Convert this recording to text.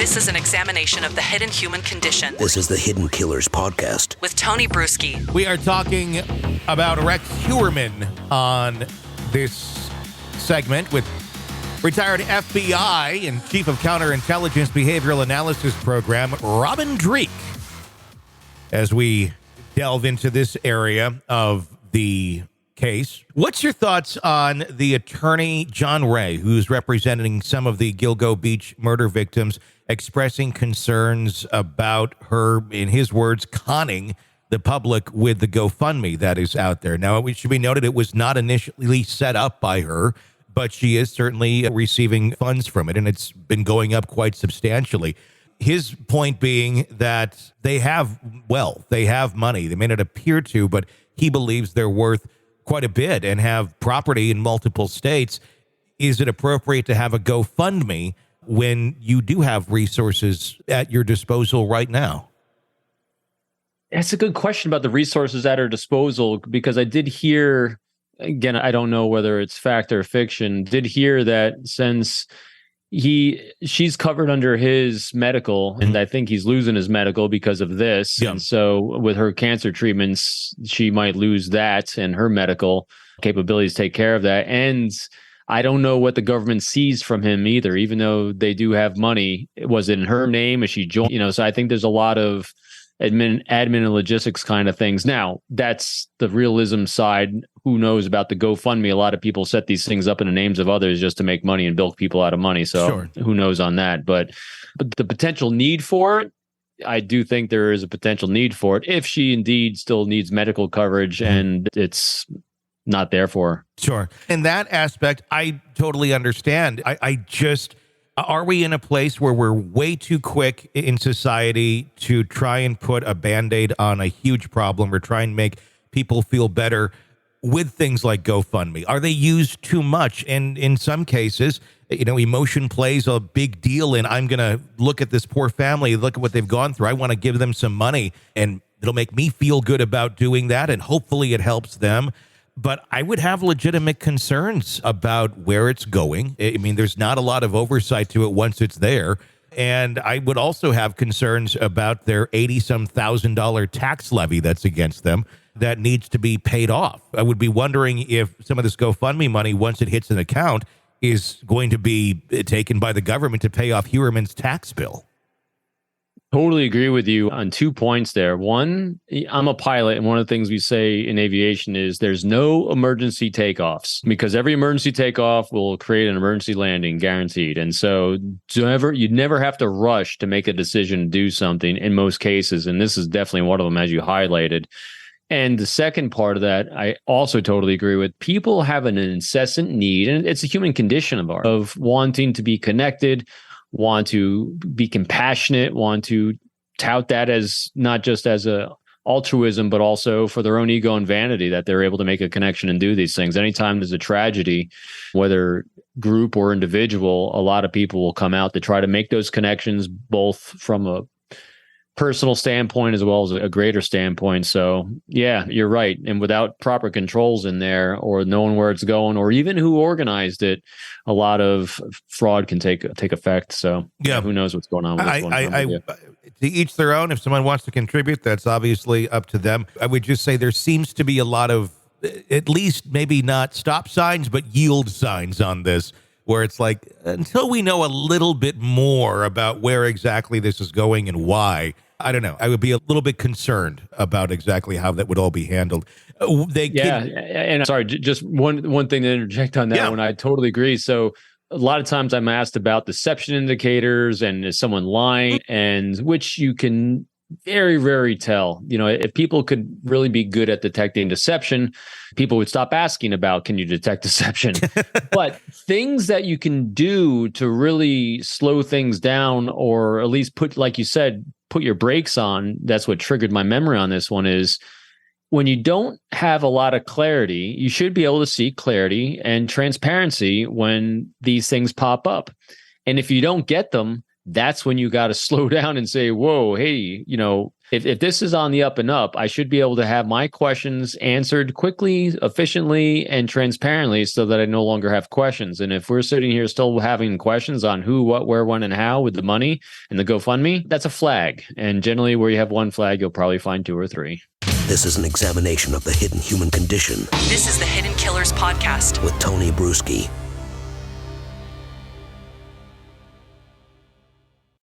This is an examination of the hidden human condition. This is the Hidden Killers Podcast. With Tony Brueski. We are talking about Rex Heuermann on this segment with retired FBI and Chief of Counterintelligence Behavioral Analysis Program, Robin Dreeke, as we delve into this area of the case. What's your thoughts on the attorney, John Ray, who's representing some of the Gilgo Beach murder victims, expressing concerns about her, in his words, conning the public with the GoFundMe that is out there? Now, it should be noted it was not initially set up by her, but she is certainly receiving funds from it, and it's been going up quite substantially. His point being that they have wealth, they have money. They may not appear to, but he believes they're worth quite a bit and have property in multiple states. Is it appropriate to have a GoFundMe when you do have resources at your disposal right now? That's a good question about the resources at her disposal, because I did hear, again, I don't know whether it's fact or fiction, did hear that since she's covered under his medical, and I think he's losing his medical because of this. Yeah. And so with her cancer treatments, she might lose that and her medical capabilities take care of that. And I don't know what the government sees from him either, even though they do have money. Was it in her name? Is she joined? So I think there's a lot of admin and logistics kind of things. Now, that's the realism side. Who knows about the GoFundMe? A lot of people set these things up in the names of others just to make money and bilk people out of money. So sure. Who knows on that? But the potential need for it, I do think there is a potential need for it if she indeed still needs medical coverage and it's not there for her. Sure. In that aspect, I totally understand. Are we in a place where we're way too quick in society to try and put a Band-Aid on a huge problem or try and make people feel better with things like GoFundMe? Are they used too much? And in some cases, emotion plays a big deal in, I'm going to look at this poor family, look at what they've gone through. I want to give them some money, and it'll make me feel good about doing that, and hopefully it helps them. But I would have legitimate concerns about where it's going. I mean, there's not a lot of oversight to it once it's there. And I would also have concerns about their $80-some thousand tax levy that's against them that needs to be paid off. I would be wondering if some of this GoFundMe money, once it hits an account, is going to be taken by the government to pay off Heuermann's tax bill. Totally agree with you on 2 points there. One, I'm a pilot, and one of the things we say in aviation is there's no emergency takeoffs, because every emergency takeoff will create an emergency landing, guaranteed. And so you'd never have to rush to make a decision to do something in most cases. And this is definitely one of them, as you highlighted. And the second part of that, I also totally agree with. People have an incessant need, and it's a human condition of ours, of wanting to be connected, want to be compassionate, want to tout that as not just as a altruism, but also for their own ego and vanity, that they're able to make a connection and do these things. Anytime there's a tragedy, whether group or individual, a lot of people will come out to try to make those connections, both from a personal standpoint as well as a greater standpoint. So yeah, you're right. And without proper controls in there, or knowing where it's going, or even who organized it, a lot of fraud can take effect. So yeah, who knows what's going on with this one. To each their own. If someone wants to contribute, that's obviously up to them. I would just say there seems to be a lot of, at least maybe not stop signs, but yield signs on this, where it's like, until we know a little bit more about where exactly this is going and why, I don't know. I would be a little bit concerned about exactly how that would all be handled. And sorry, just one thing to interject on that one. I totally agree. So a lot of times I'm asked about deception indicators and is someone lying, and which you can very rarely tell. If people could really be good at detecting deception, people would stop asking about, can you detect deception? But things that you can do to really slow things down, or at least put, like you said, put your brakes on, that's what triggered my memory on this one, is when you don't have a lot of clarity, you should be able to see clarity and transparency when these things pop up. And if you don't get them, that's when you got to slow down and say, whoa, hey, If this is on the up and up, I should be able to have my questions answered quickly, efficiently, and transparently so that I no longer have questions. And if we're sitting here still having questions on who, what, where, when, and how with the money and the GoFundMe, that's a flag. And generally where you have one flag, you'll probably find 2 or 3. This is an examination of the hidden human condition This is the Hidden Killers Podcast. with Tony Brueski.